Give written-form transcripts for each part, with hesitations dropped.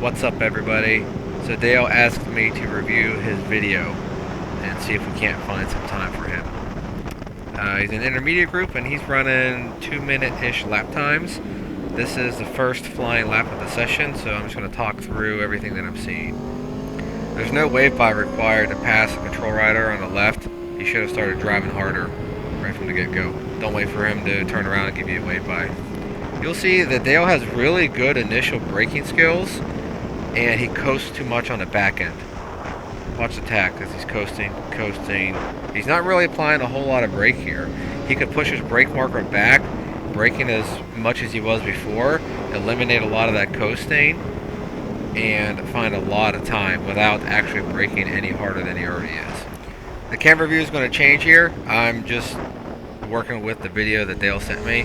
What's up, everybody? So Dale asked me to review his video and see if we can't find some time for him. He's an intermediate group and he's running 2-minute-ish lap times. This is the first flying lap of the session, so I'm just going to talk through everything that I'm seeing. There's no wave by required to pass the control rider on the left. He should have started driving harder right from the get-go. Don't wait for him to turn around and give you a wave by. You'll see that Dale has really good initial braking skills, and he coasts too much on the back end. Watch the tack as he's coasting. He's not really applying a whole lot of brake here. He could push his brake marker back, braking as much as he was before, eliminate a lot of that coasting, and find a lot of time without actually braking any harder than he already is. The camera view is going to change here. I'm just working with the video that Dale sent me.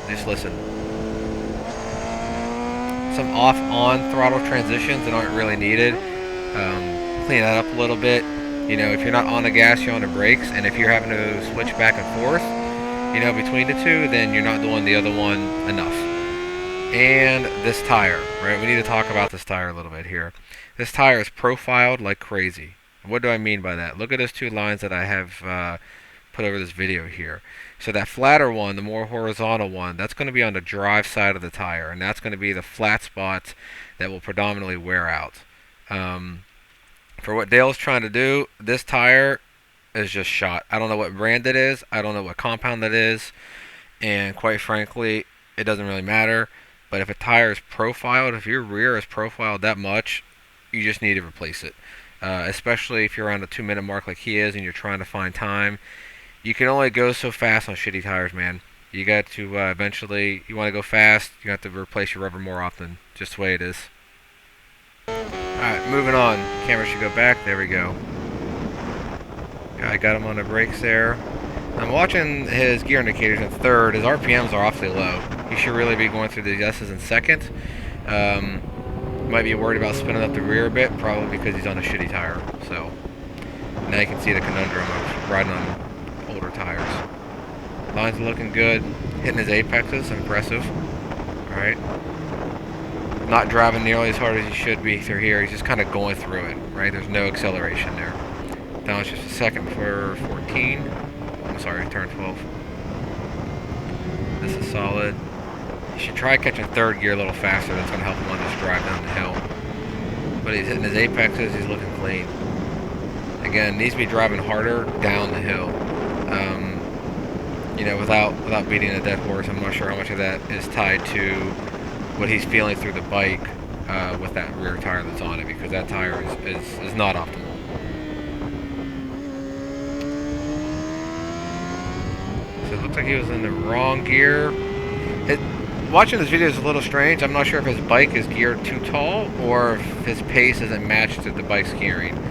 Just listen. Some off-on throttle transitions that aren't really needed. Clean that up a little bit. You know, if you're not on the gas, you're on the brakes, and if you're having to switch back and forth, you know, between the two, then you're not doing the other one enough. And this tire, right? We need to talk about this tire a little bit here. This tire is profiled like crazy. What do I mean by that? Look at those two lines that I have put over this video here. So that flatter one, the more horizontal one, that's going to be on the drive side of the tire, and that's going to be the flat spots that will predominantly wear out. For what Dale's trying to do, this tire is just shot. I don't know what brand it is. I don't know what compound it is. And quite frankly, it doesn't really matter. But if a tire is profiled, if your rear is profiled that much, you just need to replace it. Especially if you're around the 2-minute mark like he is and you're trying to find time. You can only go so fast on shitty tires, man. You got to eventually, you want to go fast, you have to replace your rubber more often. Just the way it is. Alright, moving on. Camera should go back. There we go. I got him on the brakes there. I'm watching his gear indicators in third. His RPMs are awfully low. He should really be going through the S's in second. Might be worried about spinning up the rear a bit, probably because he's on a shitty tire. So, now you can see the conundrum of riding on older tires. Lines are looking good. Hitting his apexes, impressive. Alright. Not driving nearly as hard as he should be through here. He's just kind of going through it, right? There's no acceleration there. Now it's just a second before 14. I'm sorry, turn 12. This is solid. You should try catching third gear a little faster. That's going to help him on this drive down the hill. But he's hitting his apexes. He's looking clean. Again, needs to be driving harder down the hill. You know, without beating a dead horse. I'm not sure how much of that is tied to what he's feeling through the bike with that rear tire that's on it, because that tire is not optimal. So it looks like he was in the wrong gear. Watching this video is a little strange. I'm not sure if his bike is geared too tall or if his pace isn't matched to the bike's gearing.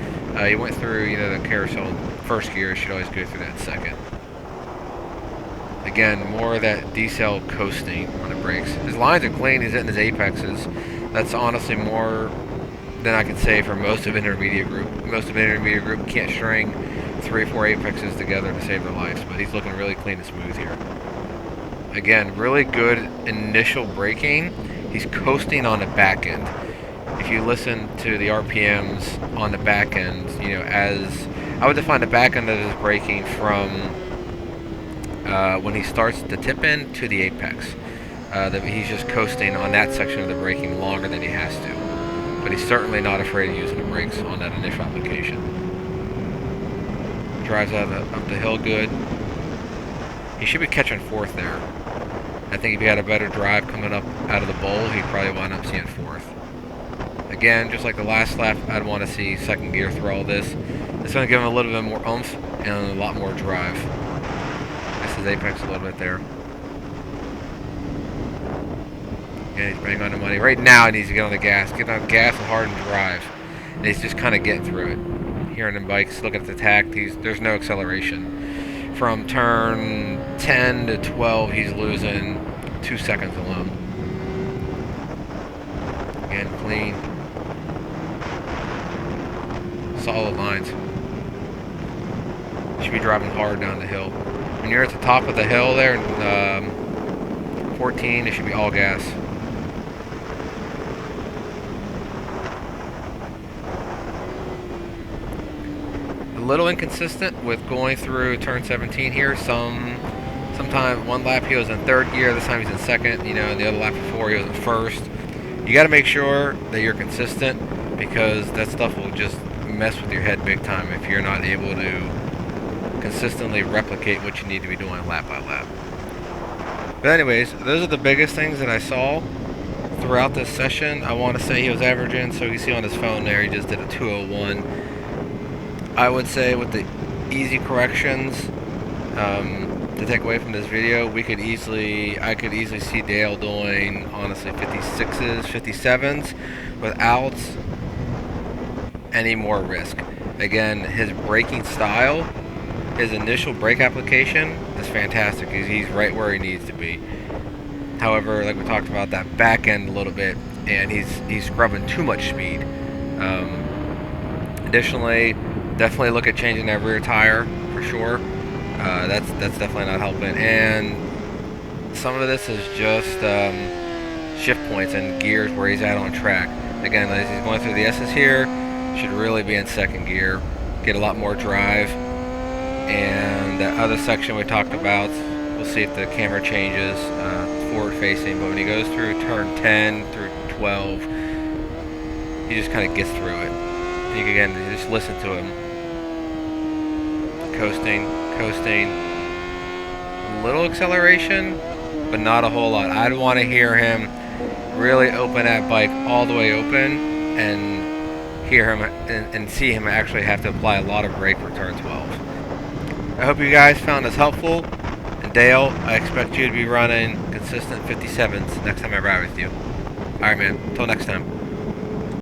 He went through, you know, the carousel in first gear. Should always go through that in second. Again, more of that decel coasting on the brakes. His lines are clean. He's hitting his apexes. That's honestly more than I can say for most of intermediate group. Most of intermediate group can't string 3 or 4 apexes together to save their lives, but he's looking really clean and smooth here. Again, really good initial braking. He's coasting on the back end. If you listen to the RPMs on the back end, you know, as I would define the back end of his braking from when he starts the tip in to the apex. He's just coasting on that section of the braking longer than he has to. But he's certainly not afraid of using the brakes on that initial application. Drives up the hill good. He should be catching fourth there. I think if he had a better drive coming up out of the bowl, he'd probably wind up seeing fourth. Again, just like the last lap, I'd want to see second gear through all this. It's going to give him a little bit more oomph and a lot more drive. This is apex a little bit there. Yeah, he's banging on the money. Right now, he needs to get on the gas. Get on the gas and hard and drive. And he's just kind of getting through it. Hearing them bikes, looking at the tack, there's no acceleration. From turn 10 to 12, he's losing 2 seconds alone. Again, clean. Solid lines. You should be driving hard down the hill. When you're at the top of the hill there, 14, it should be all gas. little inconsistent with going through turn 17 here. Sometime one lap he was in third gear, this time he's in second, you know, and the other lap before he was in first. You got to make sure that you're consistent, because that stuff will just mess with your head big time if you're not able to consistently replicate what you need to be doing lap by lap. But anyways, those are the biggest things that I saw throughout this session. I want to say he was averaging, so you can see on his phone there, he just did a 201. I would say with the easy corrections to take away from this video, I could easily see Dale doing, honestly, 56s, 57s without any more risk. Again, his braking style, his initial brake application is fantastic. He's right where he needs to be. However, like we talked about, that back end a little bit, and he's scrubbing too much speed. Additionally, definitely look at changing that rear tire for sure. That's definitely not helping. And some of this is just shift points and gears where he's at on track. Again, as he's going through the S's here, should really be in second gear, get a lot more drive. And that other section we talked about, we'll see if the camera changes forward facing, but when he goes through turn 10 through 12, he just kind of gets through it. And you can, again, just listen to him. Coasting, a little acceleration, but not a whole lot. I'd want to hear him really open that bike all the way open and hear him and see him actually have to apply a lot of brake for turn 12. I hope you guys found this helpful. And Dale, I expect you to be running consistent 57s next time I ride with you. Alright man, until next time.